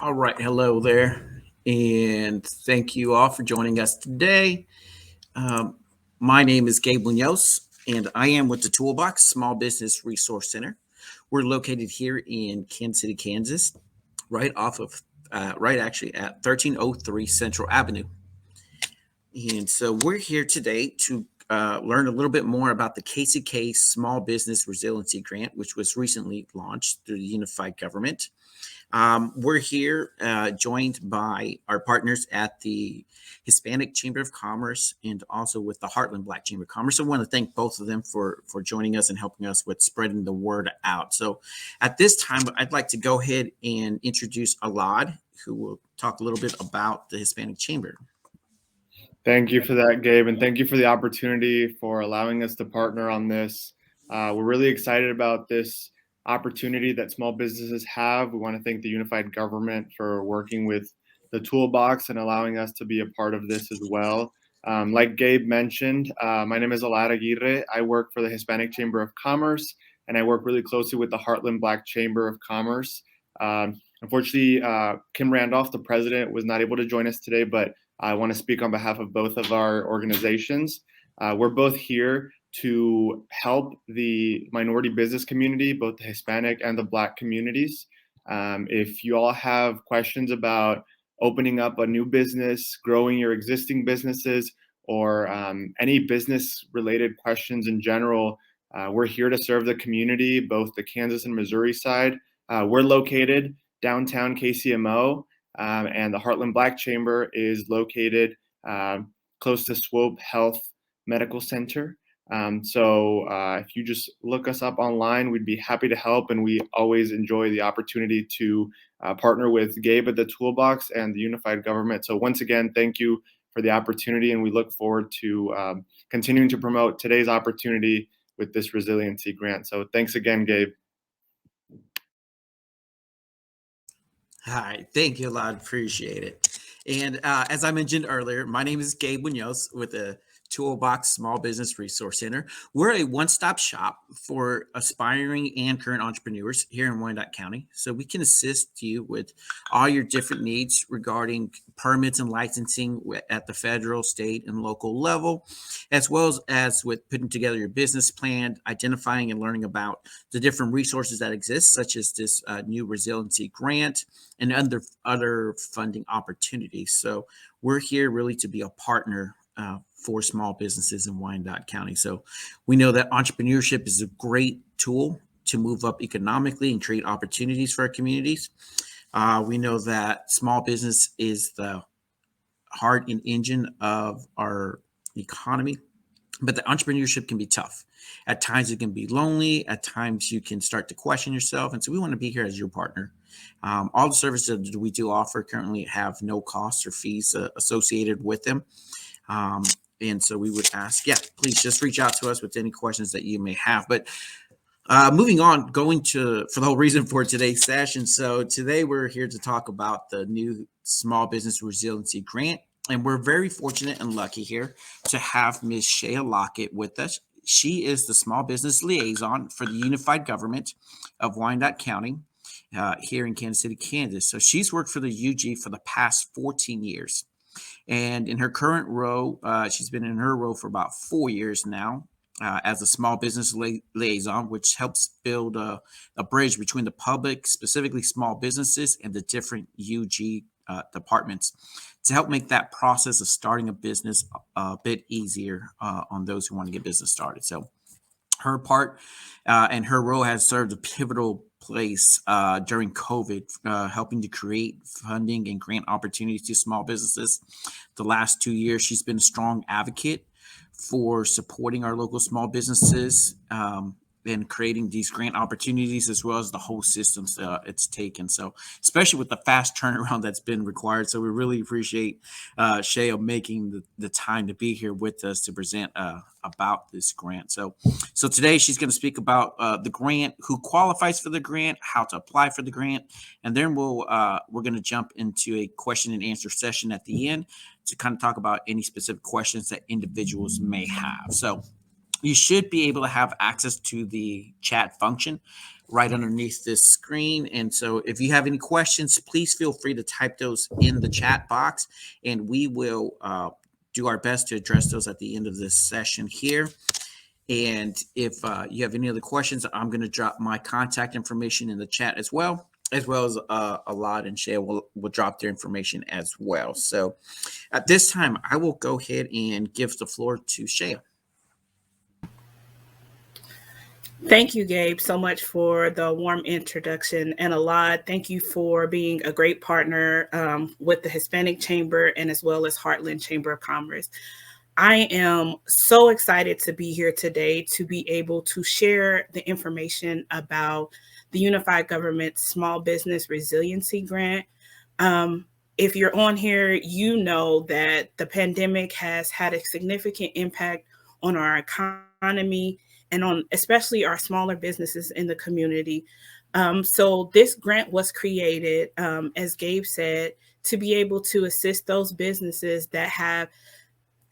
All right. Hello there. And thank you all for joining us today. Um, my name is Gabe Munoz, and I am with the Toolbox Small Business Resource Center. We're located here in Kansas City, Kansas, right actually at 1303 Central Avenue. And so we're here today to learn a little bit more about the KCK Small Business Resiliency Grant, which was recently launched through the unified government. We're here joined by our partners at the Hispanic Chamber of Commerce and also with the Heartland Black Chamber of Commerce. I want to thank both of them for joining us and helping us with spreading the word out. So at this time, I'd like to go ahead and introduce Alad, who will talk a little bit about the Hispanic Chamber. Thank you for that, Gabe, and thank you for the opportunity for allowing us to partner on this. We're really excited about this opportunity that small businesses have. We want to thank the unified government for working with the Toolbox and allowing us to be a part of this as well. Like Gabe mentioned, my name is Alad Aguirre. I work for the Hispanic Chamber of Commerce, and I work really closely with the Heartland Black Chamber of Commerce. Unfortunately, Kim Randolph, the president, was not able to join us today, but I want to speak on behalf of both of our organizations. We're both here to help the minority business community, both the Hispanic and the Black communities. If you all have questions about opening up a new business, growing your existing businesses, or any business-related questions in general, we're here to serve the community, both the Kansas and Missouri side. We're located downtown KCMO. And the Heartland Black Chamber is located close to Swope Health Medical Center. So if you just look us up online, we'd be happy to help. And we always enjoy the opportunity to partner with Gabe at the Toolbox and the unified government. So once again, thank you for the opportunity. And we look forward to continuing to promote today's opportunity with this resiliency grant. So thanks again, Gabe. Hi, thank you a lot. Appreciate it. And as I mentioned earlier, my name is Gabe Munoz with the Toolbox Small Business Resource Center. We're a one-stop shop for aspiring and current entrepreneurs here in Wyandotte County. So we can assist you with all your different needs regarding permits and licensing at the federal, state, and local level, as well as with putting together your business plan, identifying and learning about the different resources that exist, such as this new resiliency grant and other funding opportunities. So we're here really to be a partner for small businesses in Wyandotte County. So we know that entrepreneurship is a great tool to move up economically and create opportunities for our communities. We know that small business is the heart and engine of our economy, but the entrepreneurship can be tough. At times it can be lonely. At times you can start to question yourself. And so we want to be here as your partner. All the services that we do offer currently have no costs or fees associated with them. And so we would ask, please just reach out to us with any questions that you may have. But moving on, for the whole reason for today's session. So today we're here to talk about the new Small Business Resiliency Grant. And we're very fortunate and lucky here to have Ms. Shaya Lockett with us. She is the Small Business Liaison for the Unified Government of Wyandotte County here in Kansas City, Kansas. So she's worked for the UG for the past 14 years. And in her current role, she's been in her role for about 4 years now as a small business liaison, which helps build a bridge between the public, specifically small businesses, and the different UG departments to help make that process of starting a business a bit easier on those who want to get business started. So her part and her role has served a pivotal place during COVID, helping to create funding and grant opportunities to small businesses. The last 2 years, she's been a strong advocate for supporting our local small businesses and creating these grant opportunities, as well as the whole systems it's taken. So especially with the fast turnaround that's been required. So we really appreciate Shaya making the time to be here with us to present about this grant. So today she's going to speak about the grant, who qualifies for the grant, how to apply for the grant, and then we're going to jump into a question and answer session at the end to kind of talk about any specific questions that individuals may have. So You should be able to have access to the chat function right underneath this screen. And so if you have any questions, please feel free to type those in the chat box, and we will do our best to address those at the end of this session here. And if you have any other questions, I'm going to drop my contact information in the chat as well as Alad and Shaya will drop their information as well. So at this time, I will go ahead and give the floor to Shaya. Thank you, Gabe, so much for the warm introduction. And Alad, thank you for being a great partner with the Hispanic Chamber and as well as Heartland Chamber of Commerce. I am so excited to be here today to be able to share the information about the Unified Government Small Business Resiliency Grant. If you're on here, you know that the pandemic has had a significant impact on our economy and on especially our smaller businesses in the community. So this grant was created, as Gabe said, to be able to assist those businesses that have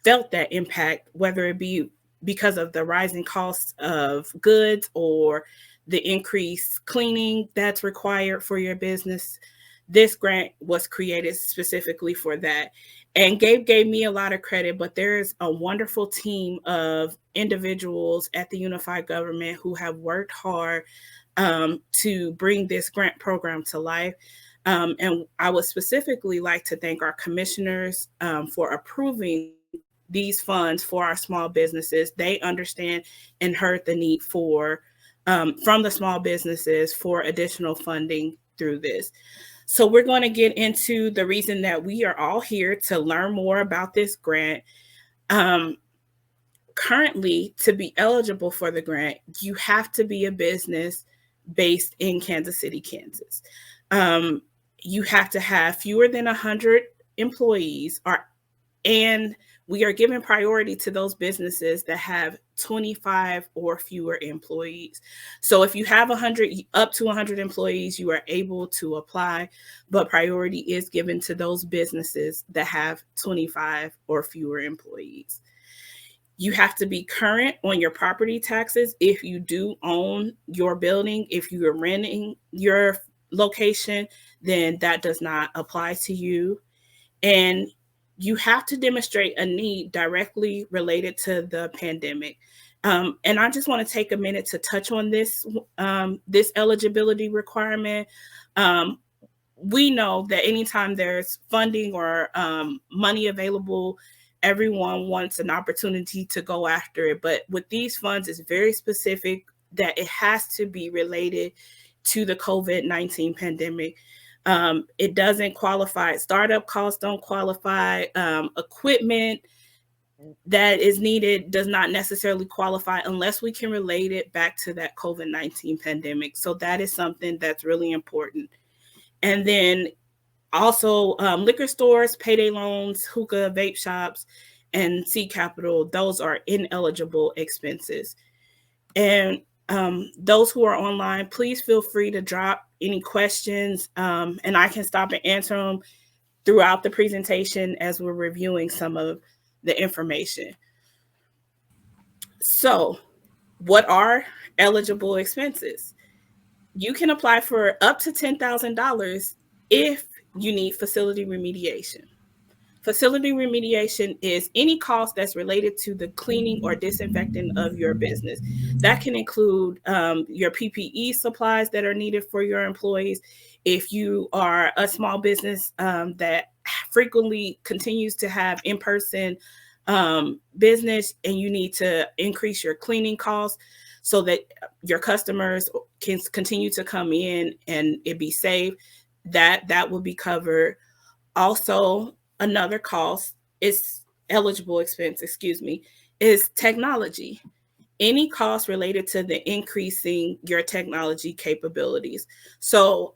felt that impact, whether it be because of the rising costs of goods or the increased cleaning that's required for your business. This grant was created specifically for that. And Gabe gave me a lot of credit, but there's a wonderful team of individuals at the Unified Government who have worked hard to bring this grant program to life. And I would specifically like to thank our commissioners for approving these funds for our small businesses. They understand and heard the need for from the small businesses for additional funding through this. So we're going to get into the reason that we are all here to learn more about this grant. Currently, to be eligible for the grant, you have to be a business based in Kansas City, Kansas. You have to have fewer than 100 employees, and we are giving priority to those businesses that have 25 or fewer employees. So if you have up to 100 employees, you are able to apply, but priority is given to those businesses that have 25 or fewer employees. You have to be current on your property taxes if you do own your building. If you are renting your location, then that does not apply to you. And you have to demonstrate a need directly related to the pandemic. And I just want to take a minute to touch on this eligibility requirement. We know that anytime there's funding or money available, everyone wants an opportunity to go after it. But with these funds, it's very specific that it has to be related to the COVID-19 pandemic. It doesn't qualify. Startup costs don't qualify. Equipment that is needed does not necessarily qualify unless we can relate it back to that COVID-19 pandemic. So that is something that's really important. And then also liquor stores, payday loans, hookah, vape shops, and seed capital, those are ineligible expenses. And those who are online, please feel free to drop any questions, and I can stop and answer them throughout the presentation as we're reviewing some of the information. So, what are eligible expenses? You can apply for up to $10,000 if you need facility remediation. Facility remediation is any cost that's related to the cleaning or disinfecting of your business. That can include your PPE supplies that are needed for your employees. If you are a small business that frequently continues to have in-person business and you need to increase your cleaning costs so that your customers can continue to come in and it be safe, that will be covered. Also, another cost is eligible expense, is technology. Any cost related to the increasing your technology capabilities. So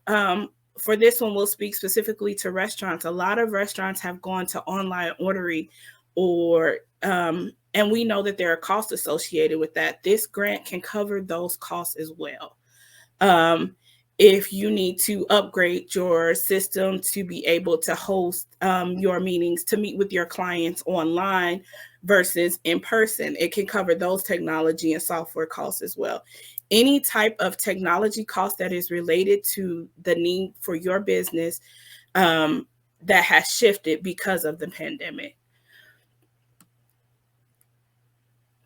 for this one, we'll speak specifically to restaurants. A lot of restaurants have gone to online ordering and we know that there are costs associated with that. This grant can cover those costs as well. if you need to upgrade your system to be able to host your meetings, to meet with your clients online versus in person. It can cover those technology and software costs as well. Any type of technology cost that is related to the need for your business that has shifted because of the pandemic.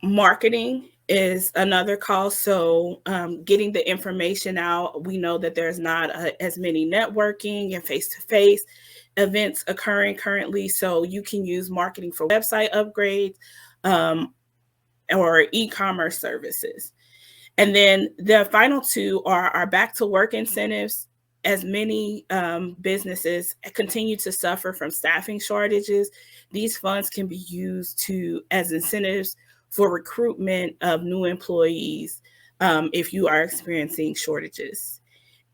Marketing is another cost. So getting the information out, we know that there's not as many networking and face-to-face events occurring currently. So you can use marketing for website upgrades or e-commerce services. And then the final two are our back to work incentives. As many businesses continue to suffer from staffing shortages, these funds can be used as incentives for recruitment of new employees if you are experiencing shortages.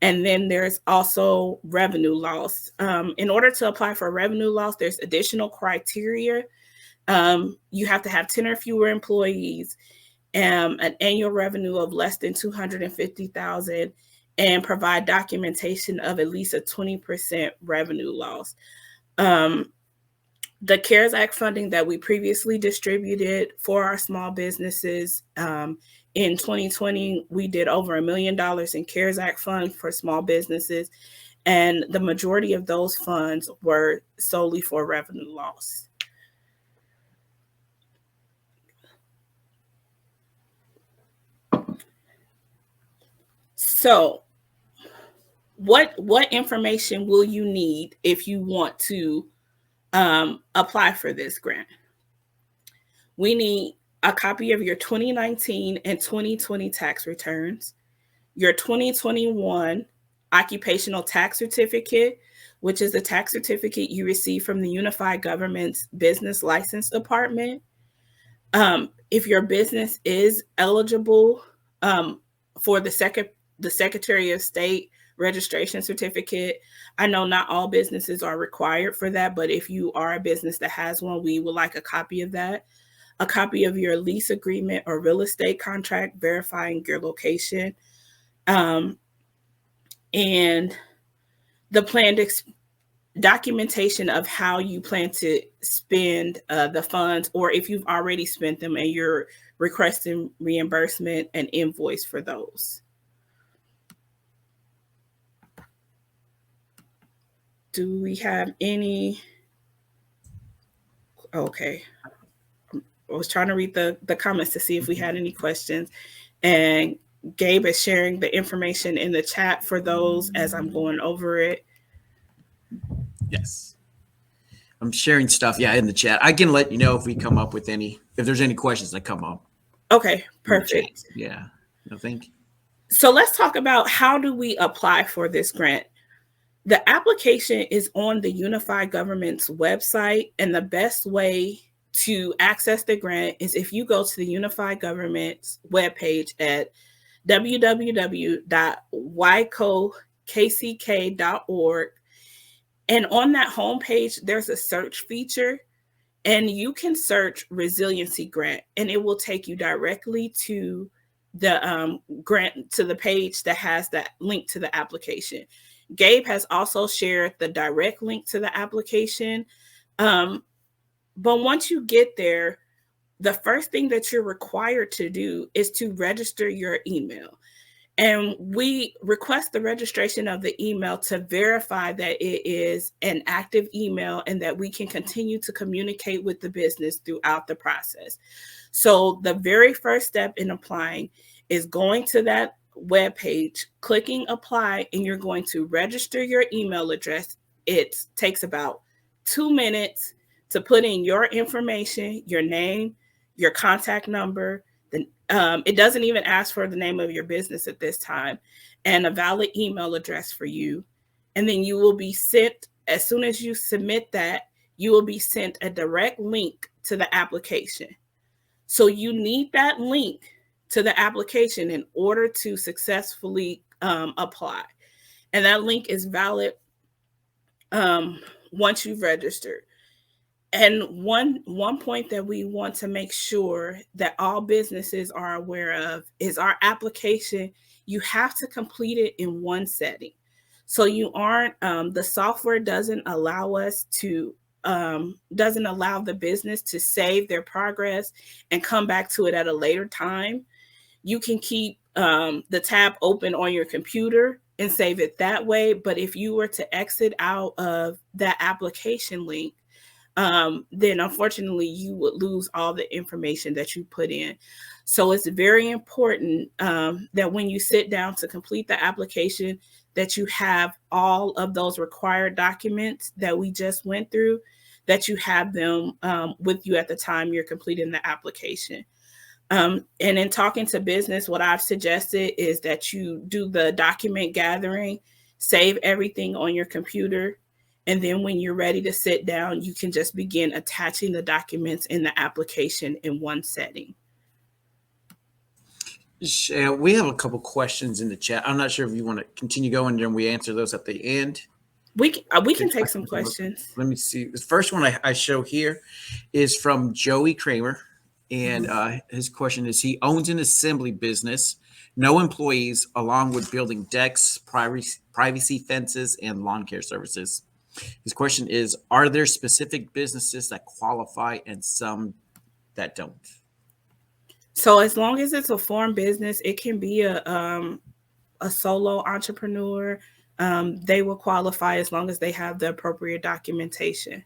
And then there's also revenue loss. In order to apply for revenue loss, there's additional criteria. You have to have 10 or fewer employees, an annual revenue of less than $250,000, and provide documentation of at least a 20% revenue loss. The CARES Act funding that we previously distributed for our small businesses, in 2020, we did over $1 million in CARES Act funds for small businesses, and the majority of those funds were solely for revenue loss. So what information will you need if you want to apply for this grant? We need a copy of your 2019 and 2020 tax returns, your 2021 occupational tax certificate, which is a tax certificate you receive from the Unified Government's Business License Department. If your business is eligible for the Secretary of State registration certificate, I know not all businesses are required for that, but if you are a business that has one, we would like a copy of that. A copy of your lease agreement or real estate contract verifying your location, and the planned documentation of how you plan to spend the funds, or if you've already spent them and you're requesting reimbursement and invoice for those. Do we have any? Okay. I was trying to read the comments to see if we had any questions. And Gabe is sharing the information in the chat for those as I'm going over it. Yes. I'm sharing stuff, in the chat. I can let you know if we come up with if there's any questions that come up. Okay, perfect. Yeah, no, thank you. So let's talk about how do we apply for this grant. The application is on the Unified Government's website, and the best way to access the grant is if you go to the Unified Government's webpage at www.wykck.org. And on that homepage, there's a search feature, and you can search Resiliency Grant, and it will take you directly to the grant, to the page that has that link to the application. Gabe has also shared the direct link to the application. But once you get there, the first thing that you're required to do is to register your email. And we request the registration of the email to verify that it is an active email and that we can continue to communicate with the business throughout the process. So the very first step in applying is going to that webpage, clicking apply, and you're going to register your email address. It takes about 2 minutes to put in your information, your name, your contact number. It doesn't even ask for the name of your business at this time, and a valid email address for you. And then you will be sent, as soon as you submit that, you will be sent a direct link to the application. So you need that link to the application in order to successfully apply. And that link is valid once you've registered. And one point that we want to make sure that all businesses are aware of is our application. You have to complete it in one setting. So you aren't, the software doesn't allow us to, doesn't allow the business to save their progress and come back to it at a later time. You can keep the tab open on your computer and save it that way. But if you were to exit out of that application link, then unfortunately you would lose all the information that you put in. So it's very important that when you sit down to complete the application, that you have all of those required documents that we just went through, that you have them with you at the time you're completing the application. And in talking to business, what I've suggested is that you do the document gathering, save everything on your computer, and then when you're ready to sit down, you can just begin attaching the documents in the application in one setting. Shaya, we have a couple questions in the chat. I'm not sure if you want to continue going and we answer those at the end. We can take some questions. Let me see. The first one I show here is from Joey Kramer. And his question is, he owns an assembly business, no employees, along with building decks, privacy fences, and lawn care services. His question is, are there specific businesses that qualify and some that don't? So as long as it's a form business, it can be a solo entrepreneur. They will qualify as long as they have the appropriate documentation.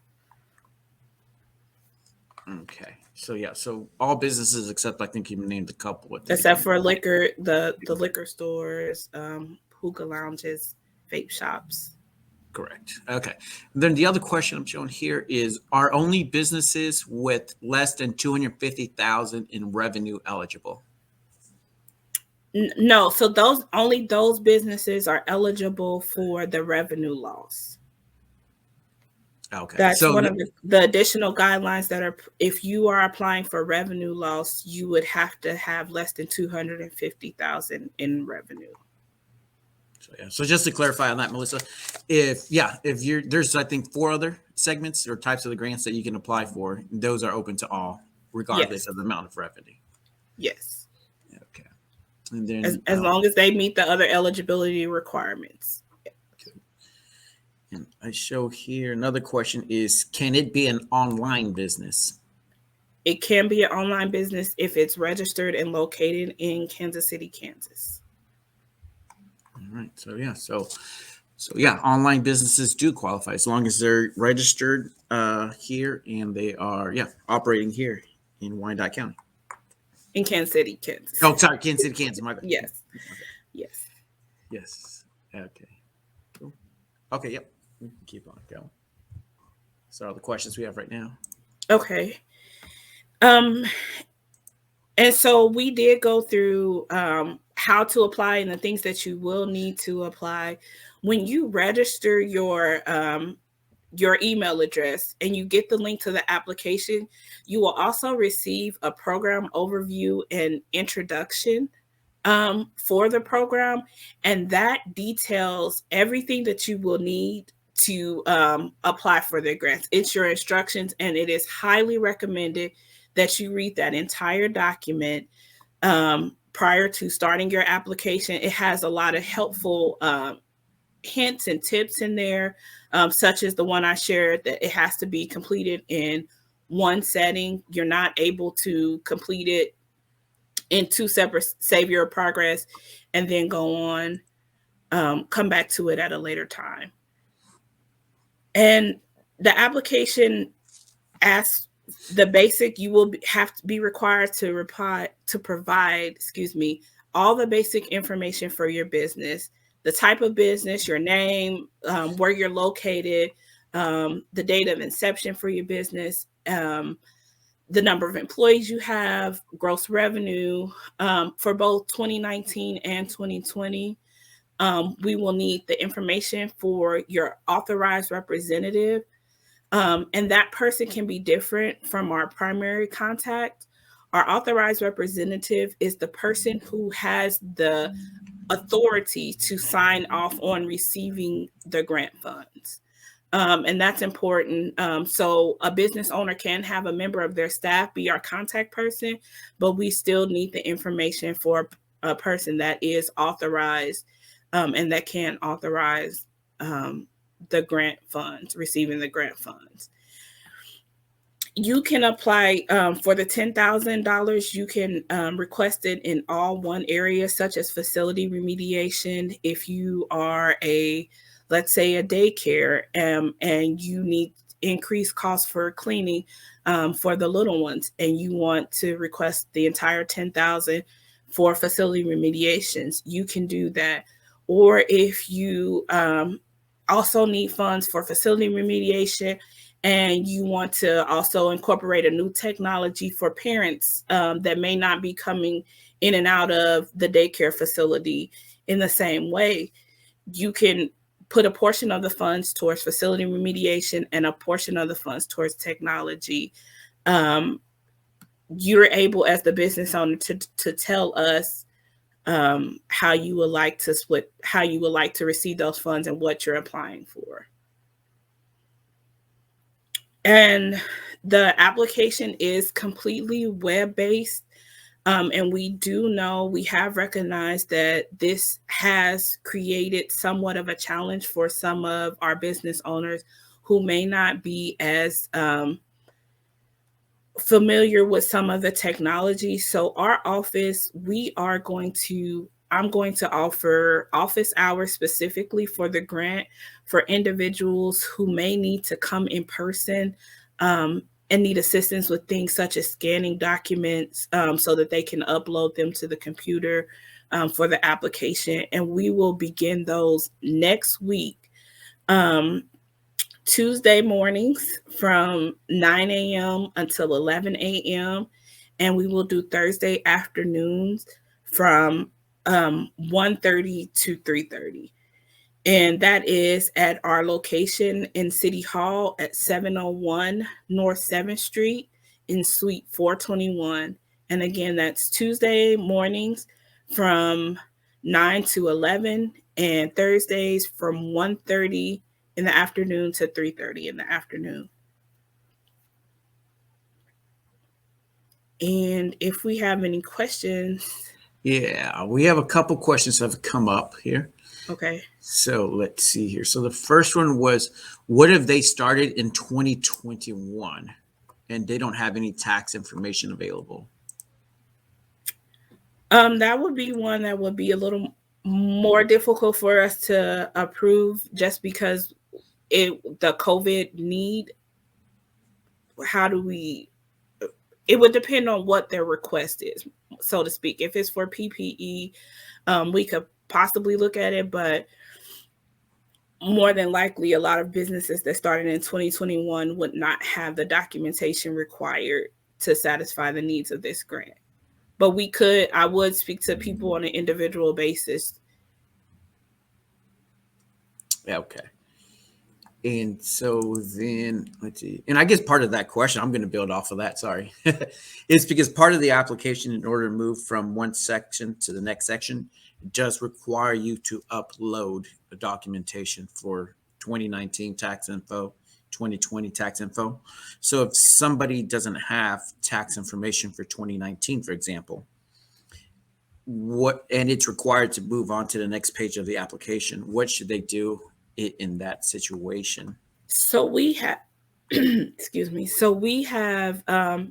Okay. So yeah, so all businesses except I think you named a couple. Except for liquor, the liquor stores, hookah lounges, vape shops. Correct. Okay. And then the other question I'm showing here is, are only businesses with less than 250,000 in revenue eligible? No. So those businesses are eligible for the revenue loss. Okay. That's so one of the additional guidelines that are, if you are applying for revenue loss, you would have to have less than 250,000 in revenue. So yeah. So just to clarify on that, Melissa, if you're, there's I think 4 other segments or types of the grants that you can apply for. Those are open to all, regardless of the amount of revenue. Yes. Okay. And then as long as they meet the other eligibility requirements. And I show here another question is, can it be an online business? It can be an online business if it's registered and located in Kansas City, Kansas. All right. So yeah. So yeah, online businesses do qualify as long as they're registered here and they are operating here in Wyandotte County. In Kansas City, Kansas. Oh, sorry, Kansas City, Kansas. My bad. Yes. Okay. Yes. Okay. Cool. Okay. Yep. We can keep on going. So all the questions we have right now. Okay. And so we did go through how to apply and the things that you will need to apply. When you register your email address and you get the link to the application, you will also receive a program overview and introduction for the program. And that details everything that you will need to apply for the grants. It's your instructions, and it is highly recommended that you read that entire document prior to starting your application. It has a lot of helpful hints and tips in there, such as the one I shared, that it has to be completed in one setting. You're not able to complete it in 2 separate, save your progress, and then go on, come back to it at a later time. And the application asks the basic, you will have to be required to provide, all the basic information for your business, the type of business, your name, where you're located, the date of inception for your business, the number of employees you have, gross revenue for both 2019 and 2020. We will need the information for your authorized representative. And that person can be different from our primary contact. Our authorized representative is the person who has the authority to sign off on receiving the grant funds. And that's important. So a business owner can have a member of their staff be our contact person, but we still need the information for a person that is authorized and that can authorize the grant funds, receiving the grant funds. You can apply for the $10,000. You can request it in all one area, such as facility remediation. If you are let's say a daycare, and you need increased costs for cleaning for the little ones, and you want to request the entire $10,000 for facility remediations, you can do that. Or if you also need funds for facility remediation, and you want to also incorporate a new technology for parents that may not be coming in and out of the daycare facility in the same way, you can put a portion of the funds towards facility remediation and a portion of the funds towards technology. You're able, as the business owner, to tell us how you would like to split, how you would like to receive those funds and what you're applying for. And the application is completely web-based. And we have recognized that this has created somewhat of a challenge for some of our business owners who may not be as familiar with some of the technology. So our office, I'm going to offer office hours specifically for the grant for individuals who may need to come in person and need assistance with things such as scanning documents so that they can upload them to the computer for the application. And we will begin those next week, Tuesday mornings from 9 a.m. until 11 a.m. And we will do Thursday afternoons from 1:30 to 3:30. And that is at our location in City Hall at 701 North 7th Street in Suite 421. And again, that's Tuesday mornings from 9 to 11 and Thursdays from 1:30 in the afternoon to 3:30 in the afternoon. And if we have any questions. Yeah, we have a couple questions that have come up here. Okay. So let's see here. So the first one was, what if they started in 2021 and they don't have any tax information available? That would be one that would be a little more difficult for us to approve just because the COVID need. It would depend on what their request is, so to speak. If it's for PPE, we could possibly look at it, but more than likely, a lot of businesses that started in 2021 would not have the documentation required to satisfy the needs of this grant. But I would speak to people on an individual basis. Okay. And so then let's see. And I guess part of that question, I'm going to build off of that. Sorry. It's because part of the application, in order to move from one section to the next section, does require you to upload the documentation for 2019 tax info, 2020 tax info. So if somebody doesn't have tax information for 2019, for example, and it's required to move on to the next page of the application, what should they do in that situation? So we have excuse me. So we have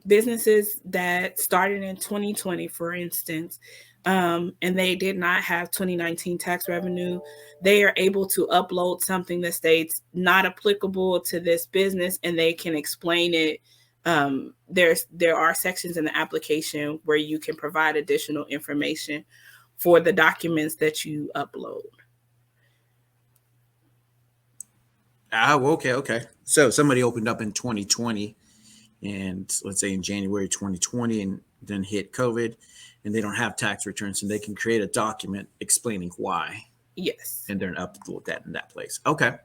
businesses that started in 2020, for instance, and they did not have 2019 tax revenue. They are able to upload something that states not applicable to this business, and they can explain it. There are sections in the application where you can provide additional information for the documents that you upload. Oh, okay. So somebody opened up in 2020, and let's say in January 2020, and then hit COVID, and they don't have tax returns, and they can create a document explaining why. Yes. And they're upload that in that place. Okay.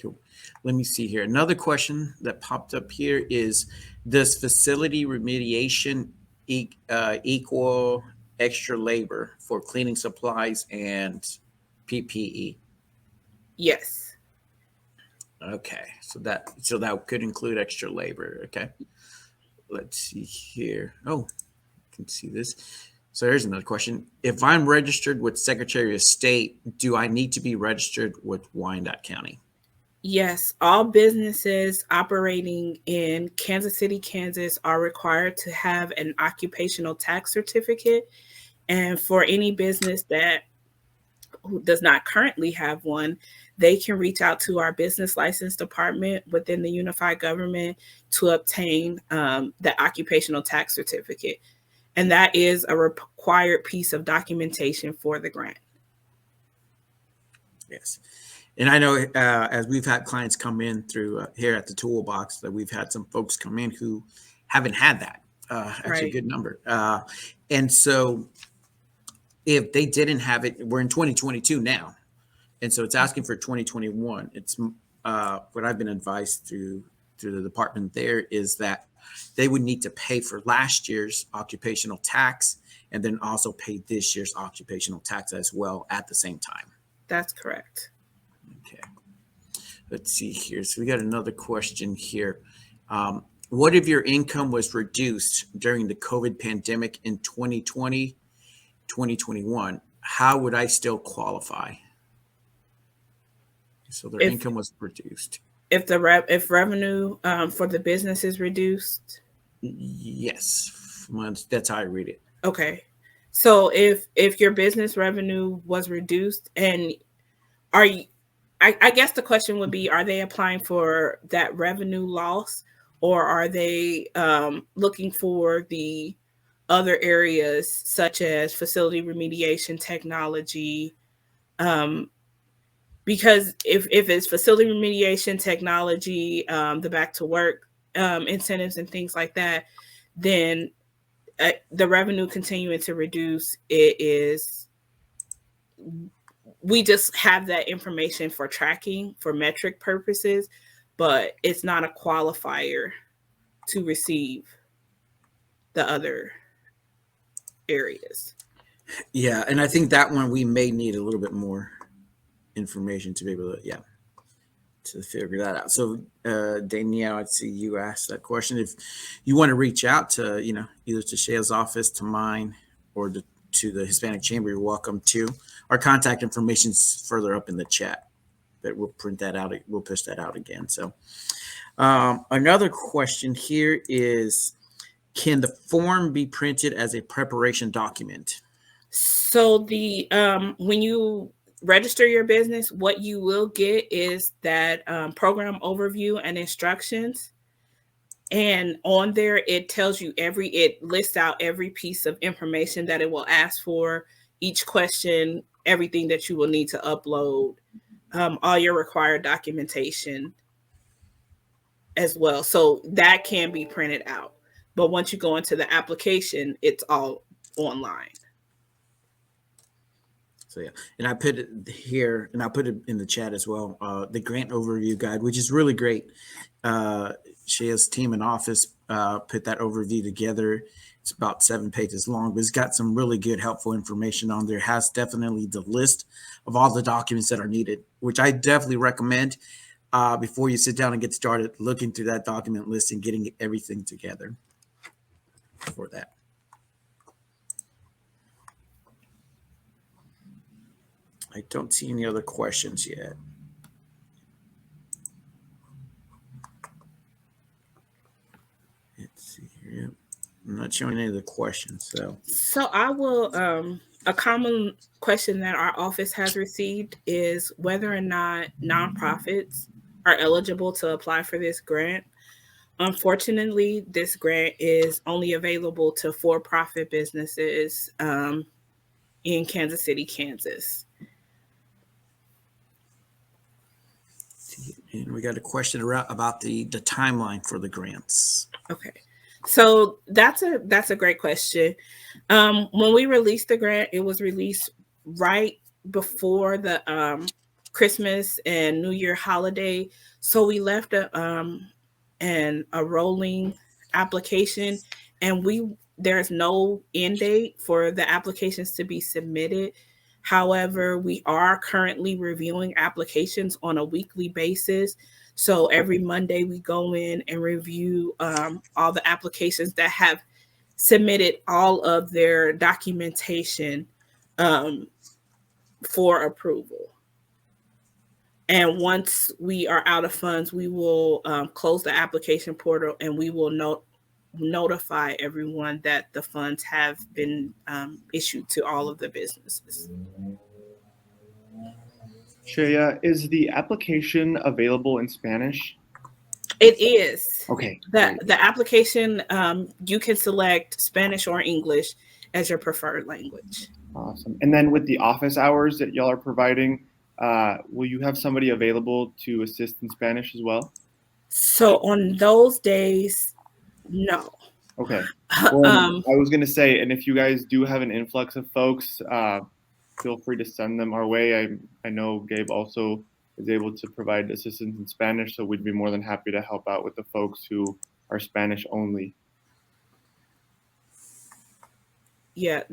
Cool. Let me see here. Another question that popped up here is, does facility remediation equal extra labor for cleaning supplies and PPE? Yes. Okay, so that could include extra labor. Okay, let's see here. Oh, I can see this. So here's another question. If I'm registered with Secretary of State, do I need to be registered with Wyandotte County? Yes, all businesses operating in Kansas City, Kansas are required to have an occupational tax certificate. And for any business that who does not currently have one, they can reach out to our business license department within the unified government to obtain the occupational tax certificate. And that is a required piece of documentation for the grant. Yes. And I know as we've had clients come in through here at the Toolbox, that we've had some folks come in who haven't had that. Actually, Right. a good number. And so if they didn't have it, we're in 2022 now. And so it's asking for 2021. It's what I've been advised through the department there is that they would need to pay for last year's occupational tax and then also pay this year's occupational tax as well at the same time. That's correct. Okay. Let's see here. So we got another question here. What if your income was reduced during the COVID pandemic in 2020, 2021? How would I still qualify? So their income was reduced. If revenue for the business is reduced? Yes. That's how I read it. Okay. So if your business revenue was reduced, and I guess the question would be, are they applying for that revenue loss, or are they looking for the other areas such as facility remediation, technology? Because if it's facility remediation, technology, the back to work incentives and things like that, then the revenue continuing to reduce, we just have that information for tracking, for metric purposes, but it's not a qualifier to receive the other areas. Yeah, and I think that one we may need a little bit more information to be able to figure that out. So Danielle, I see you asked that question. If you want to reach out to, either to Shaya's office, to mine, or to the Hispanic Chamber, you're welcome to. Our contact information is further up in the chat, but we'll print that out. We'll push that out again. So another question here is, can the form be printed as a preparation document? So the when you register your business, what you will get is that program overview and instructions. And on there, it tells you it lists out every piece of information that it will ask for, each question, everything that you will need to upload, all your required documentation as well. So that can be printed out. But once you go into the application, it's all online. So yeah, and I put it here, and I'll put it in the chat as well. The grant overview guide, which is really great. Shaya's team in office put that overview together. It's about 7 pages long, but it's got some really good, helpful information on there. It has definitely the list of all the documents that are needed, which I definitely recommend before you sit down and get started looking through that document list and getting everything together for that. I don't see any other questions yet. Let's see here. I'm not showing any of the questions. So I will, a common question that our office has received is whether or not nonprofits are eligible to apply for this grant. Unfortunately, this grant is only available to for-profit businesses in Kansas City, Kansas. And we got a question about the timeline for the grants. Okay, so that's a great question. When we released the grant, it was released right before the Christmas and New Year holiday, so we left a rolling application, and there's no end date for the applications to be submitted. However, we are currently reviewing applications on a weekly basis So every Monday we go in and review all the applications that have submitted all of their documentation for approval. And once we are out of funds, we will close the application portal, and we will notify everyone that the funds have been issued to all of the businesses. Shaya, is the application available in Spanish? It is. Okay. The application, you can select Spanish or English as your preferred language. Awesome. And then with the office hours that y'all are providing, will you have somebody available to assist in Spanish as well? So on those days, no. Okay. Well, I was going to say, and if you guys do have an influx of folks, feel free to send them our way. I know Gabe also is able to provide assistance in Spanish, so we'd be more than happy to help out with the folks who are Spanish only. Yeah.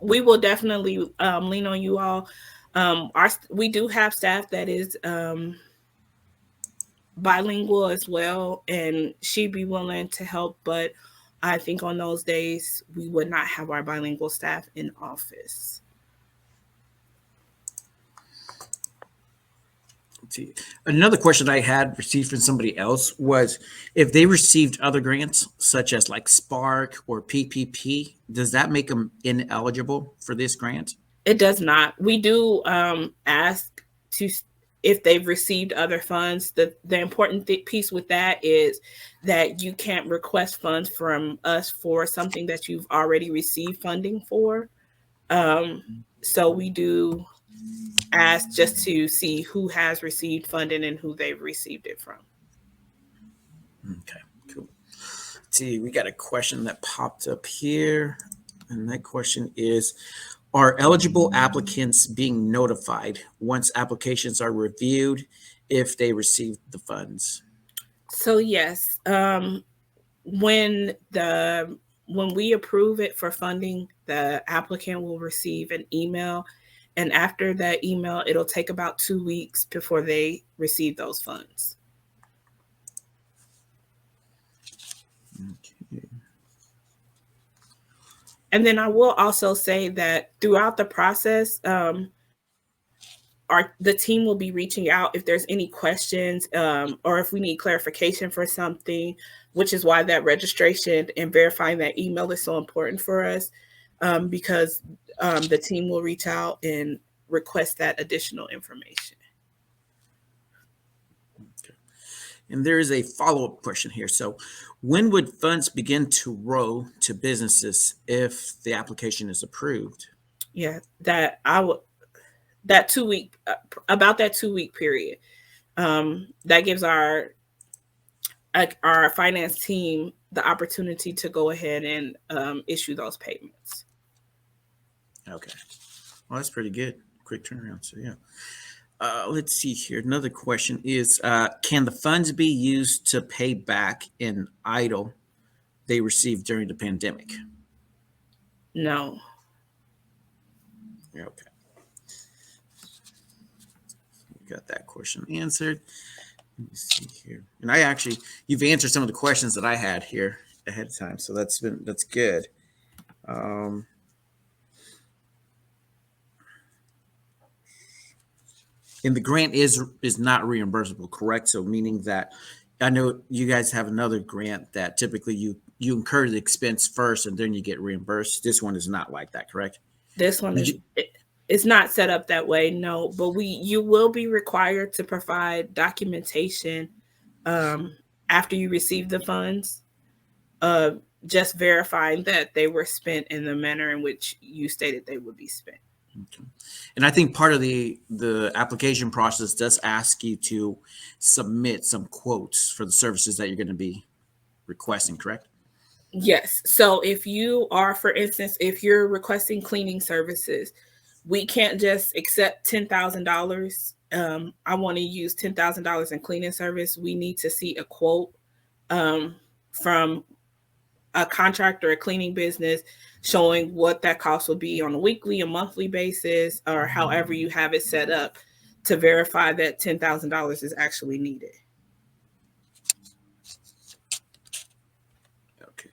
We will definitely lean on you all. We do have staff that is bilingual as well, and she'd be willing to help, but I think on those days we would not have our bilingual staff in office. See, another question I had received from somebody else was if they received other grants such as like Spark or PPP, does that make them ineligible for this grant? It does not. We do ask to if they've received other funds. The important piece with that is that you can't request funds from us for something that you've already received funding for. So we do ask just to see who has received funding and who they've received it from. Okay, cool. Let's see, we got a question that popped up here, and that question is, are eligible applicants being notified once applications are reviewed if they receive the funds? So yes, when we approve it for funding, the applicant will receive an email, and after that email, it'll take about 2 weeks before they receive those funds. Okay. And then I will also say that throughout the process, the team will be reaching out if there's any questions or if we need clarification for something, which is why that registration and verifying that email is so important for us, because the team will reach out and request that additional information. Okay. And there is a follow-up question here. So when would funds begin to roll to businesses if the application is approved? Yeah, that 2 week, about that 2 week period, that gives our finance team the opportunity to go ahead and issue those payments. Okay, well, that's pretty good. Quick turnaround. So yeah, let's see here. Another question is, can the funds be used to pay back an EIDL they received during the pandemic? No. Okay. Got that question answered. Let me see here. And you've answered some of the questions that I had here ahead of time. So that's good. And the grant is not reimbursable, correct? So meaning that I know you guys have another grant that typically you incur the expense first and then you get reimbursed. This one is not like that, correct? This one it's not set up that way, no. But you will be required to provide documentation after you receive the funds, just verifying that they were spent in the manner in which you stated they would be spent. Okay. And I think part of the application process does ask you to submit some quotes for the services that you're going to be requesting, correct? Yes. So if you are, for instance, if you're requesting cleaning services, we can't just accept $10,000. I want to use $10,000 in cleaning service. We need to see a quote from a contractor, a cleaning business, showing what that cost will be on a weekly, a monthly basis, or however you have it set up to verify that $10,000 is actually needed. Okay.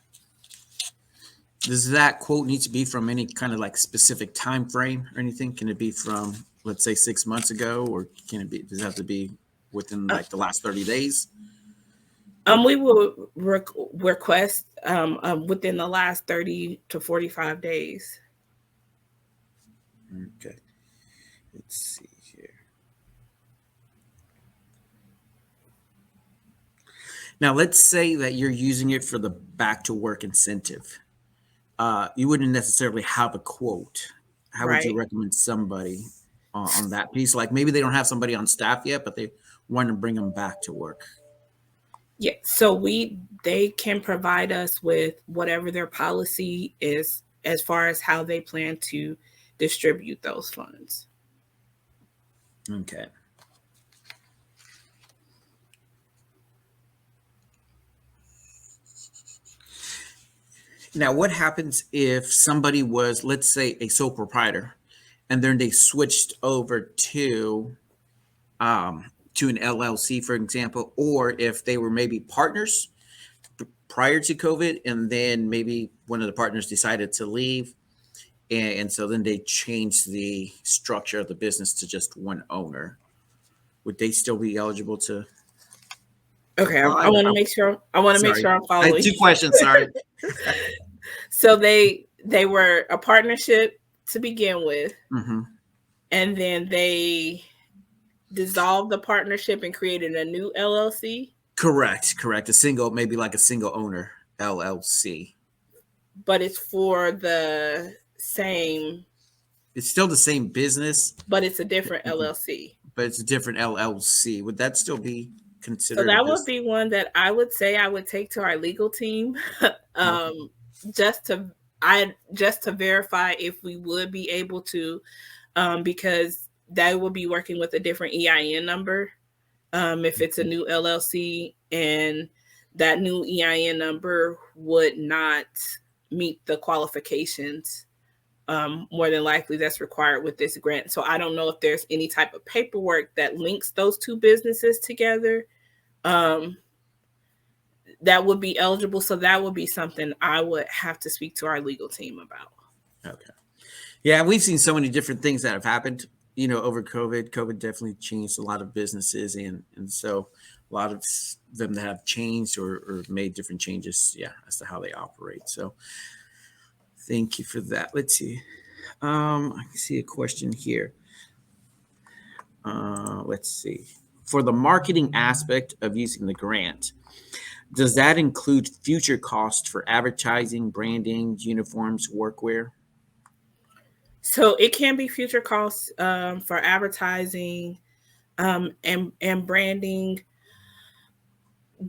Does that quote need to be from any kind of like specific time frame or anything? Can it be from, let's say, 6 months ago, or can it be? Does it have to be within like the last 30 days? We will request within the last 30 to 45 days. Okay. Let's see here. Now, let's say that you're using it for the back to work incentive. You wouldn't necessarily have a quote. How would you recommend somebody on that piece? Like maybe they don't have somebody on staff yet, but they want to bring them back to work. Yeah, so they can provide us with whatever their policy is as far as how they plan to distribute those funds. Okay. Now, what happens if somebody was, let's say, a sole proprietor, and then they switched over to an LLC, for example, or if they were maybe partners prior to COVID, and then maybe one of the partners decided to leave, and so then they changed the structure of the business to just one owner. Would they still be eligible to? Okay, I want to make sure. I want to make sure I'm following. I had two questions. Sorry. So they were a partnership to begin with, Mm-hmm. and then they dissolved the partnership and created a new LLC. Correct. A single, maybe like a single owner LLC. But it's for the same. It's still the same business, but it's a different LLC. But it's a different LLC. Would that still be considered? So that would be one that I would say I would take to our legal team, just to verify if we would be able to, because they will be working with a different EIN number if it's a new LLC, and that new EIN number would not meet the qualifications more than likely that's required with this grant. So I don't know if there's any type of paperwork that links those two businesses together that would be eligible. So that would be something I would have to speak to our legal team about. Okay. Yeah, we've seen so many different things that have happened, over COVID. COVID definitely changed a lot of businesses, and so a lot of them that have changed or made different changes, as to how they operate. So thank you for that. Let's see. I can see a question here. Let's see. For the marketing aspect of using the grant, does that include future costs for advertising, branding, uniforms, workwear? So it can be future costs for advertising and branding.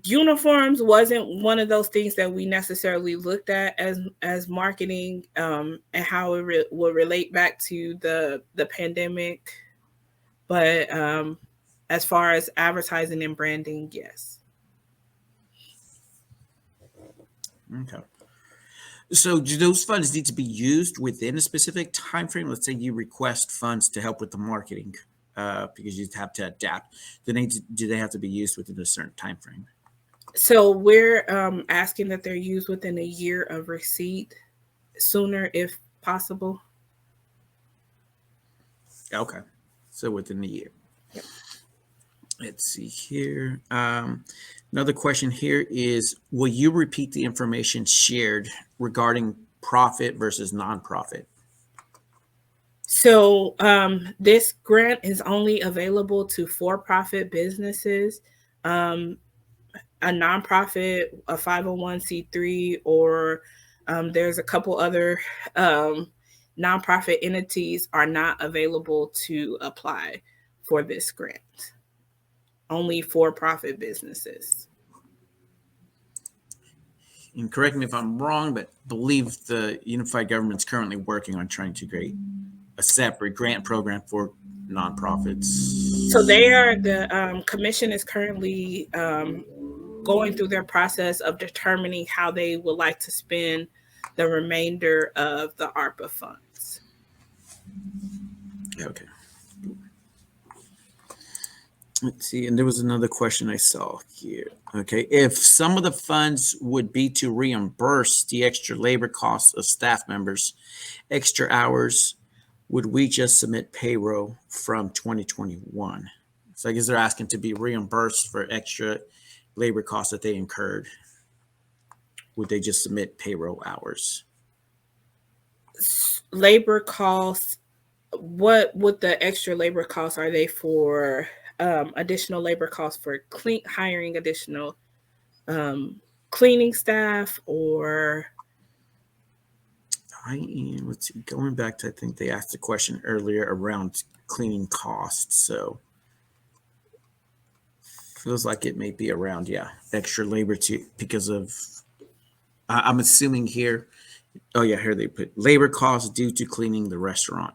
Uniforms wasn't one of those things that we necessarily looked at as marketing and how it will relate back to the pandemic. But as far as advertising and branding, yes. Okay. So do those funds need to be used within a specific time frame? Let's say you request funds to help with the marketing because you have to adapt. Do they have to be used within a certain time frame? So we're asking that they're used within a year of receipt, sooner if possible. Okay. So within the year. Yep. Let's see here. Another question here is, will you repeat the information shared regarding profit versus nonprofit? So this grant is only available to for-profit businesses, a nonprofit, a 501c3, or there's a couple other nonprofit entities are not available to apply for this grant. Only for-profit businesses. And correct me if I'm wrong, but I believe the unified government's currently working on trying to create a separate grant program for nonprofits. So the commission is currently going through their process of determining how they would like to spend the remainder of the ARPA funds. Okay. Let's see, and there was another question I saw here. Okay, if some of the funds would be to reimburse the extra labor costs of staff members, extra hours, would we just submit payroll from 2021? So I guess they're asking to be reimbursed for extra labor costs that they incurred. Would they just submit payroll hours? Labor costs, what would the extra labor costs, are they for additional labor costs for hiring additional cleaning staff, or? Let's see, going back to, I think they asked a question earlier around cleaning costs. So feels like it may be around, extra labor because of, I'm assuming here. Oh yeah, here they put labor costs due to cleaning the restaurant.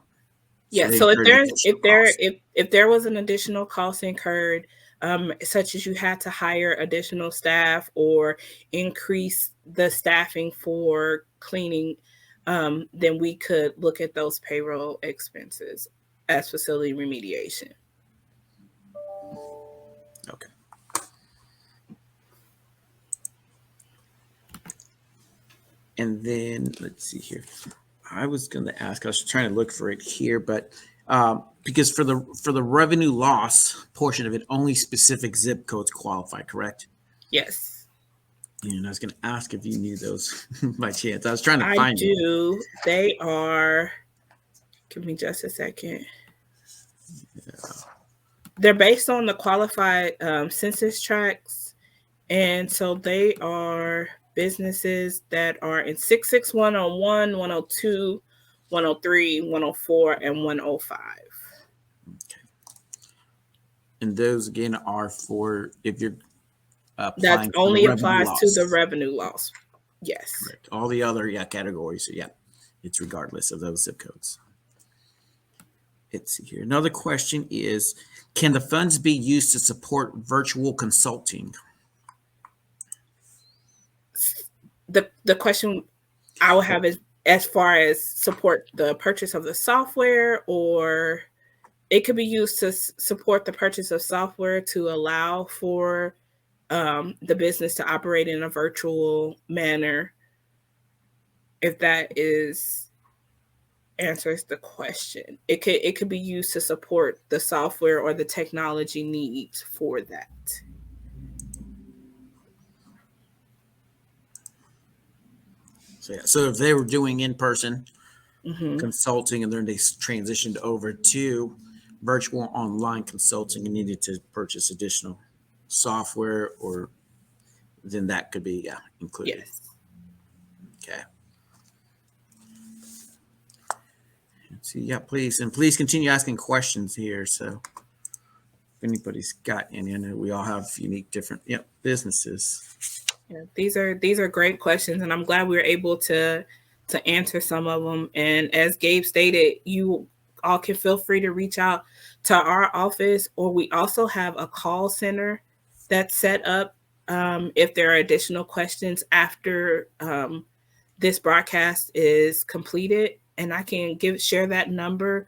Yeah. So if there was an additional cost incurred, such as you had to hire additional staff or increase the staffing for cleaning, then we could look at those payroll expenses as facility remediation. Okay. And then let's see here. I was going to ask, I was trying to look for it here, but because for the revenue loss portion of it, only specific zip codes qualify, correct? Yes. And I was going to ask if you knew those by chance. I was trying to find I do. They are, give me just a second. Yeah. They're based on the qualified census tracts. And so they are businesses that are in 66101, 102, 103, 104, and 105. Okay. And those again are for if you're that only applies to the revenue loss. Yes. Correct. All the other categories, it's regardless of those zip codes. Let's see here. Another question is, can the funds be used to support virtual consulting? The question I will have is as far as support the purchase of the software, or it could be used to support the purchase of software to allow for the business to operate in a virtual manner, if that answers the question. It could be used to support the software or the technology needs for that. So if they were doing in-person consulting and then they transitioned over to virtual online consulting and needed to purchase additional software, or then that could be included. Yes. Okay. Let's see. Please continue asking questions here. So if anybody's got any, I know we all have unique different businesses. Yeah, these are great questions, and I'm glad we were able to answer some of them. And as Gabe stated, you all can feel free to reach out to our office, or we also have a call center that's set up if there are additional questions after this broadcast is completed. And I can share that number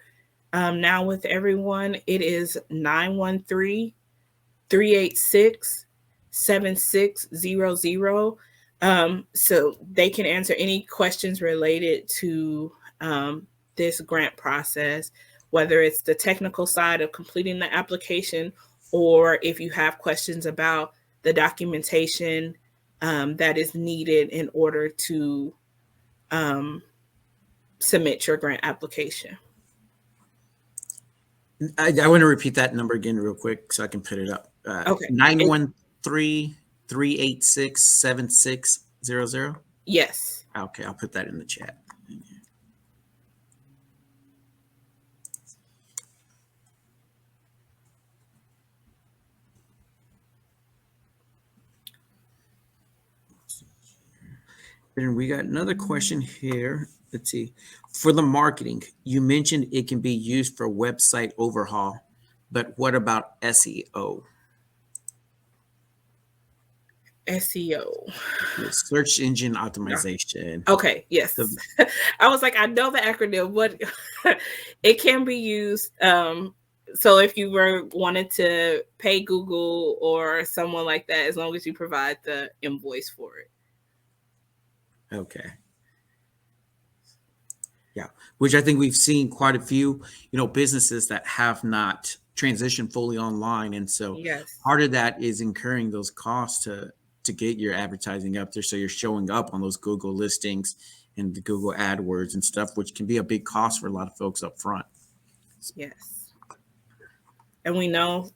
now with everyone. It is 913-386-7600. So they can answer any questions related to this grant process, whether it's the technical side of completing the application, or if you have questions about the documentation that is needed in order to submit your grant application. I want to repeat that number again real quick so I can put it up. Okay. 913-386-7600? Yes. Okay, I'll put that in the chat. And we got another question here. Let's see. For the marketing, you mentioned it can be used for website overhaul, but what about SEO? SEO. Search engine optimization. Okay, yes. I was like, I know the acronym, but it can be used So if you were wanted to pay Google or someone like that, as long as you provide the invoice for it. Okay. Yeah, which I think we've seen quite a few, businesses that have not transitioned fully online, and so Yes. part of that is incurring those costs to get your advertising up there, so you're showing up on those Google listings and the Google AdWords and stuff, which can be a big cost for a lot of folks up front. Yes. And we know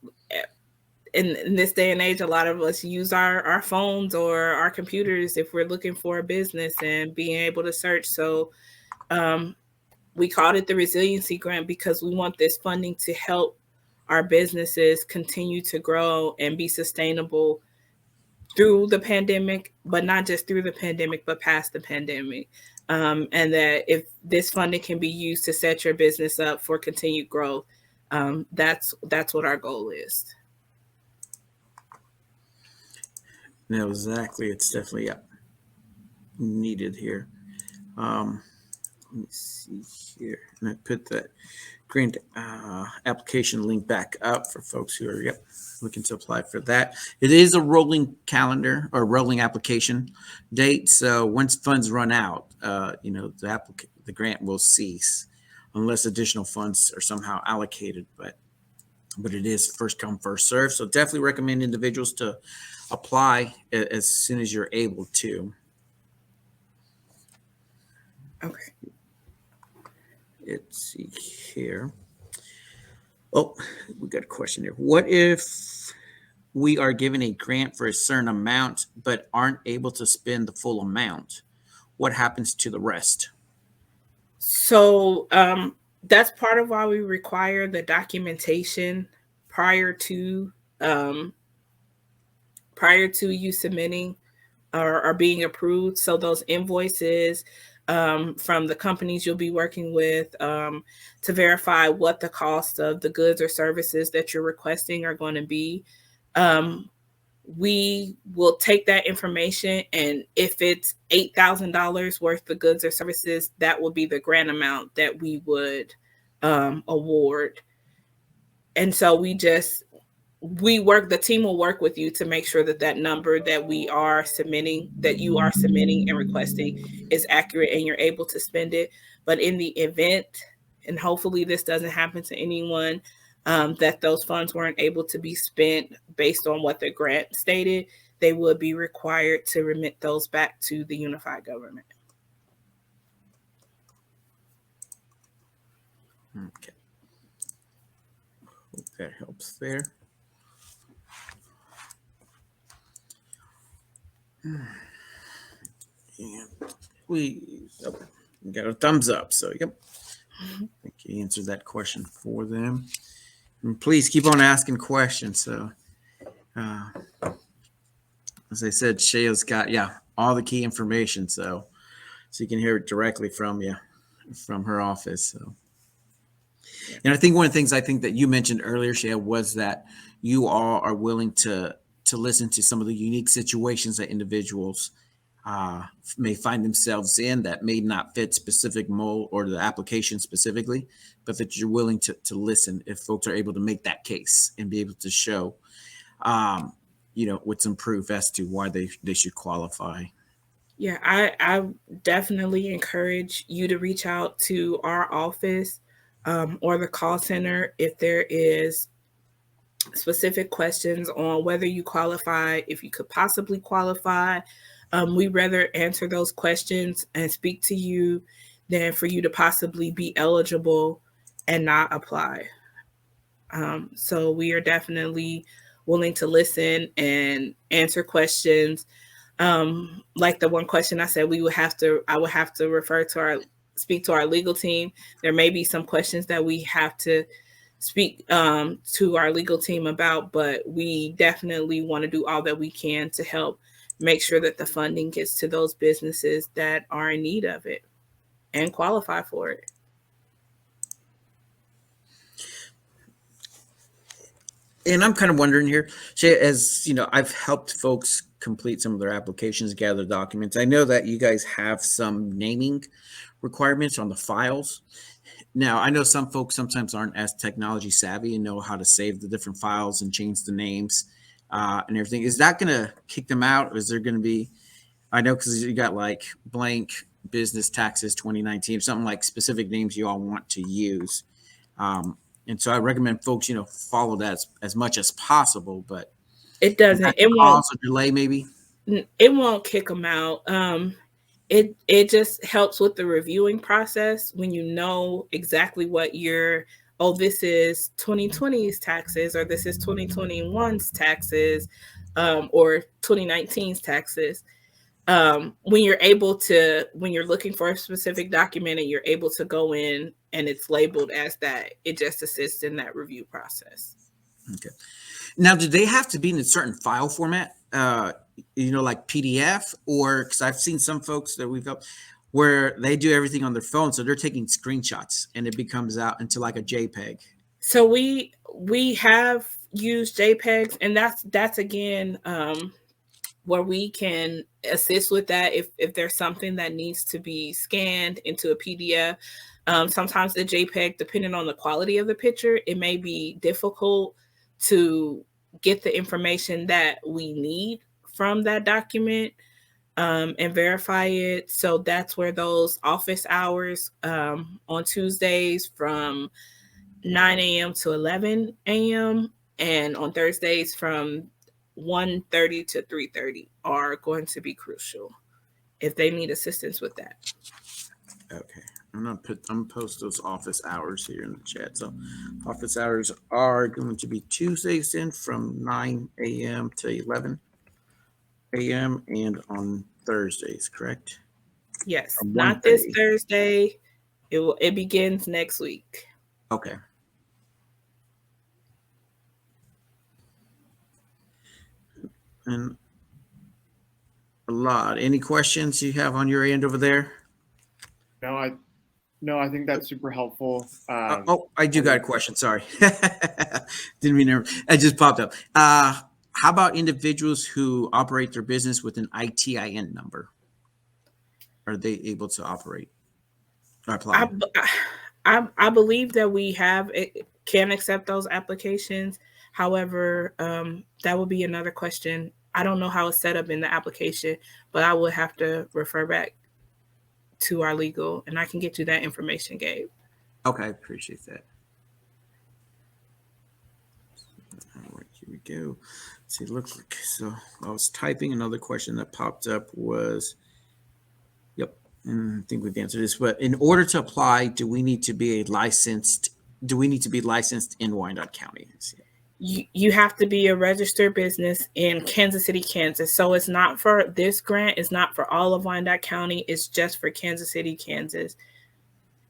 in this day and age, a lot of us use our phones or our computers if we're looking for a business and being able to search. So we called it the Resiliency Grant because we want this funding to help our businesses continue to grow and be sustainable through the pandemic, but not just through the pandemic, but past the pandemic. And that if this funding can be used to set your business up for continued growth, that's what our goal is. No, exactly. It's definitely needed here. Let me see here. And I put that grant application link back up for folks who are looking to apply for that. It is a rolling calendar or rolling application date. So once funds run out, the grant will cease unless additional funds are somehow allocated. But it is first come, first serve. So definitely recommend individuals to apply as soon as you're able to. Okay. Let's see here. Oh, we got a question here. What if we are given a grant for a certain amount but aren't able to spend the full amount? What happens to the rest? So that's part of why we require the documentation prior to you submitting or being approved. So those invoices from the companies you'll be working with to verify what the cost of the goods or services that you're requesting are going to be. We will take that information, and if it's $8,000 worth of goods or services, that will be the grant amount that we would award. And so the team will work with you to make sure that number that you are submitting and requesting is accurate and you're able to spend it. But in the event, and hopefully this doesn't happen to anyone, that those funds weren't able to be spent based on what the grant stated, they would be required to remit those back to the unified government. Okay. Hope that helps there. And we got a thumbs up. So, yep. I think you answered that question for them. And please keep on asking questions. So, as I said, Shaya's got, all the key information. So you can hear it directly from her office. So, and I think one of the things I think that you mentioned earlier, Shaya, was that you all are willing to listen to some of the unique situations that individuals may find themselves in that may not fit specific mold or the application specifically, but that you're willing to listen if folks are able to make that case and be able to show, with some proof as to why they should qualify. Yeah, I definitely encourage you to reach out to our office or the call center if there is specific questions on whether you qualify, if you could possibly qualify. We rather answer those questions and speak to you than for you to possibly be eligible and not apply. So we are definitely willing to listen and answer questions. Like the one question I said, I would have to speak to our legal team. There may be some questions that we have to speak to our legal team about, but we definitely want to do all that we can to help make sure that the funding gets to those businesses that are in need of it and qualify for it. And I'm kind of wondering here, Shaya, as I've helped folks complete some of their applications, gather documents. I know that you guys have some naming requirements on the files. Now, I know some folks sometimes aren't as technology savvy and know how to save the different files and change the names and everything. Is that going to kick them out? Or is there going to be, I know because you got like blank business taxes 2019, something like specific names you all want to use. And so I recommend folks, follow that as much as possible, but it doesn't, it won't cause a delay maybe. It won't kick them out. It just helps with the reviewing process when you know exactly what this is 2020's taxes, or this is 2021's taxes, or 2019's taxes. When you're looking for a specific document and you're able to go in and it's labeled as that, it just assists in that review process. Okay. Now, do they have to be in a certain file format? Like PDF, or because I've seen some folks that we've helped where they do everything on their phone, so they're taking screenshots and it becomes out into like a JPEG. So we have used JPEGs, and that's again where we can assist with that if there's something that needs to be scanned into a PDF. Sometimes the JPEG, depending on the quality of the picture, it may be difficult to get the information that we need from that document and verify it. So that's where those office hours on Tuesdays from 9 a.m. to 11 a.m. and on Thursdays from 1:30 to 3:30 are going to be crucial if they need assistance with that. Okay. I'm gonna post those office hours here in the chat. So office hours are going to be Tuesdays then from 9 a.m. to 11 a.m. and on Thursdays, correct? Yes, not this Thursday. It begins next week. Okay. And a lot. Any questions you have on your end over there? No, I think that's super helpful. I do got a question. Sorry. Didn't mean to. It just popped up. How about individuals who operate their business with an ITIN number? Are they able to operate or apply? I believe that we can accept those applications. However, that would be another question. I don't know how it's set up in the application, but I would have to refer back to our legal, and I can get you that information, Gabe. Okay, appreciate that. All right, here we go. See, it looks like, so I was typing. Another question that popped up was, I think we've answered this, but in order to apply, do we need to be licensed in Wyandotte County? You have to be a registered business in Kansas City, Kansas. So it's not for this grant. It's not for all of Wyandotte County. It's just for Kansas City, Kansas.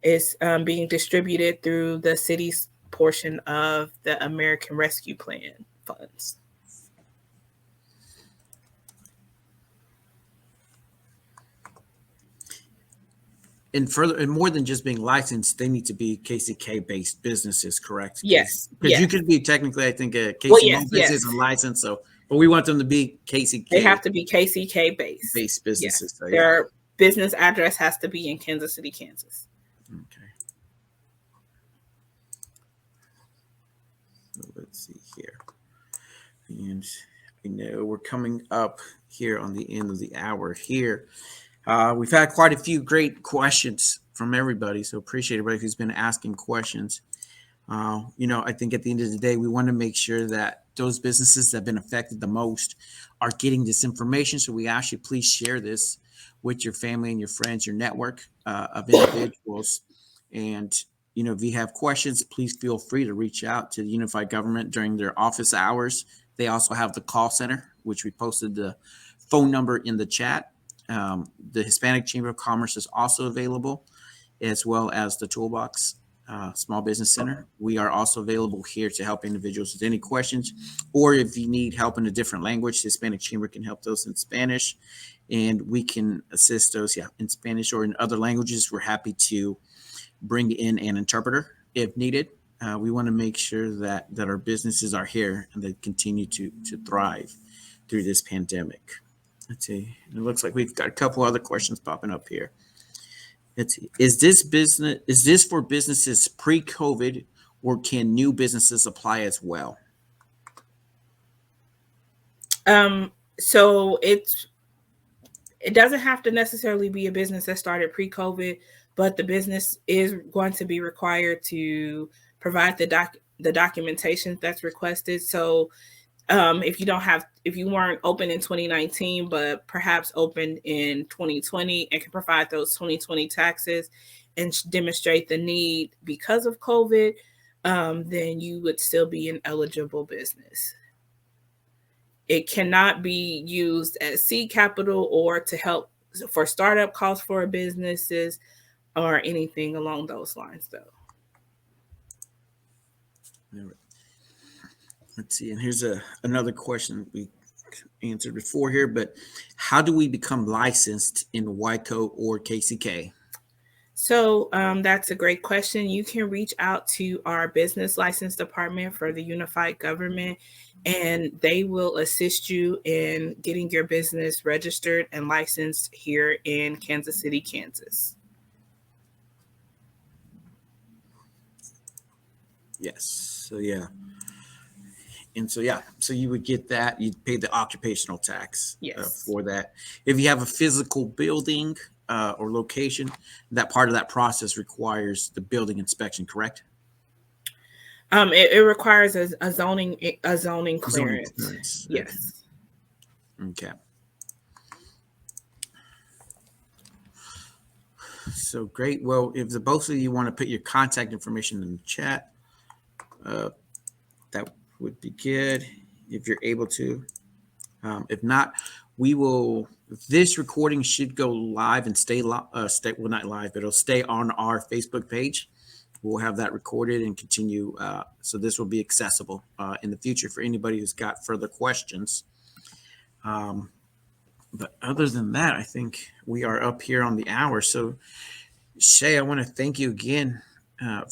It's being distributed through the city's portion of the American Rescue Plan funds. And more than just being licensed, they need to be KCK based businesses, correct? Yes. Because you could be technically, I think, a KCK business and licensed. So, but we want them to be KCK. They have to be KCK based businesses. Yes. So, their business address has to be in Kansas City, Kansas. Okay. So let's see here. And I know we're coming up here on the end of the hour here. We've had quite a few great questions from everybody, so appreciate everybody who's been asking questions. I think at the end of the day, we want to make sure that those businesses that have been affected the most are getting this information. So we ask you, please share this with your family and your friends, your network of individuals. And, if you have questions, please feel free to reach out to the Unified Government during their office hours. They also have the call center, which we posted the phone number in the chat. The Hispanic Chamber of Commerce is also available, as well as the Toolbox Small Business Center. We are also available here to help individuals with any questions, or if you need help in a different language, the Hispanic Chamber can help those in Spanish, and we can assist those in Spanish or in other languages. We're happy to bring in an interpreter if needed. We want to make sure that our businesses are here and they continue to thrive through this pandemic. Let's see. It looks like we've got a couple other questions popping up here. Let's see. Is this for businesses pre-COVID, or can new businesses apply as well? So it doesn't have to necessarily be a business that started pre-COVID, but the business is going to be required to provide the documentation that's requested. So if you weren't open in 2019, but perhaps open in 2020 and can provide those 2020 taxes and demonstrate the need because of COVID, then you would still be an eligible business. It cannot be used as seed capital or to help for startup costs for businesses or anything along those lines, though. Let's see. And here's another question we answered before here, but how do we become licensed in WYCO or KCK? So that's a great question. You can reach out to our business license department for the unified government, and they will assist you in getting your business registered and licensed here in Kansas City, Kansas. Yes. So yeah. And so, yeah, so you would get that. You'd pay the occupational tax for that. If you have a physical building or location, that part of that process requires the building inspection, correct? It requires a zoning clearance. Yes. Okay. So great. Well, if the both of you want to put your contact information in the chat, that would be good if you're able to. If not, we will. This recording should go live and stay well, not live, but it'll stay on our Facebook page. We'll have that recorded and continue. So this will be accessible in the future for anybody who's got further questions. But other than that, I think we are up here on the hour. So Shaya, I want to thank you again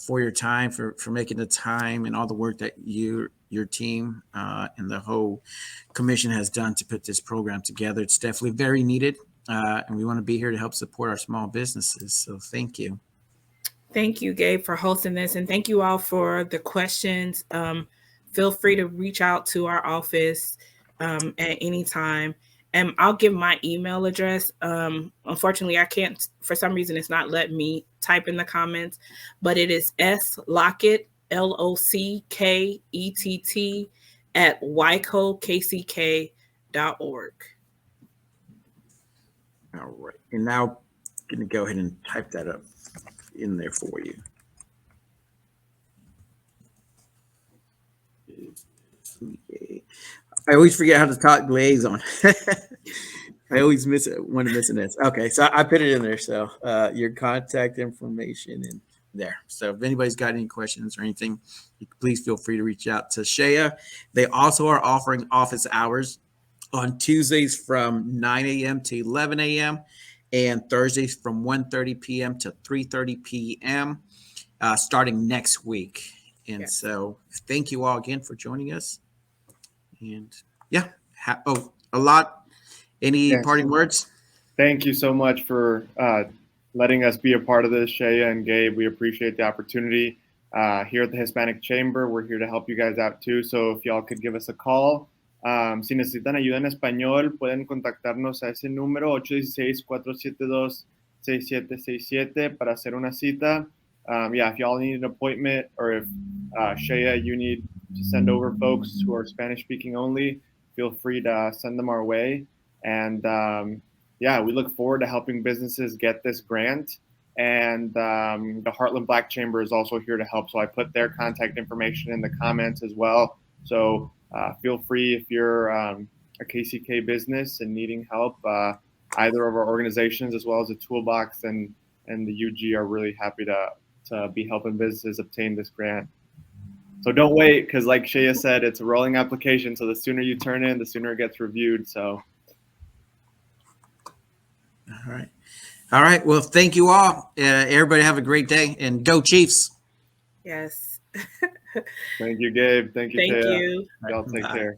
for your time, for making the time and all the work that your team and the whole commission has done to put this program together. It's definitely very needed, and we want to be here to help support our small businesses. So thank you. Thank you, Gabe, for hosting this, and thank you all for the questions. Feel free to reach out to our office at any time. And I'll give my email address. Unfortunately, I can't, for some reason, it's not letting me type in the comments, but it is Lockett, Lockett at wykckck.org. All right. And now I'm going to go ahead and type that up in there for you. I always forget how to talk Liaison. I always miss it when I'm missing this. Okay, so I put it in there. So your contact information in there. So if anybody's got any questions or anything, please feel free to reach out to Shaya. They also are offering office hours on Tuesdays from 9 a.m. to 11 a.m. and Thursdays from 1:30 p.m. to 3:30 p.m. Starting next week. And so thank you all again for joining us. And yeah, a lot. Any parting words? Thank you so much for letting us be a part of this, Shaya and Gabe. We appreciate the opportunity. Here at the Hispanic Chamber, we're here to help you guys out too. So if y'all could give us a call. Si necesitan ayuda en español, pueden contactarnos a ese número 816-472-6767 para hacer una cita. If y'all need an appointment, or if Shaya, you need to send over folks who are Spanish speaking only, feel free to send them our way. And we look forward to helping businesses get this grant. And the Heartland Black Chamber is also here to help. So I put their contact information in the comments as well. So feel free, if you're a KCK business and needing help, either of our organizations as well as the Toolbox and the UG are really happy to be helping businesses obtain this grant. So don't wait, because like Shaya said, it's a rolling application. So the sooner you turn in, the sooner it gets reviewed. So. All right. Well, thank you all. Everybody have a great day, and go Chiefs. Yes. Thank you, Gabe. Thank you, Thank Taya. you. Y'all take care.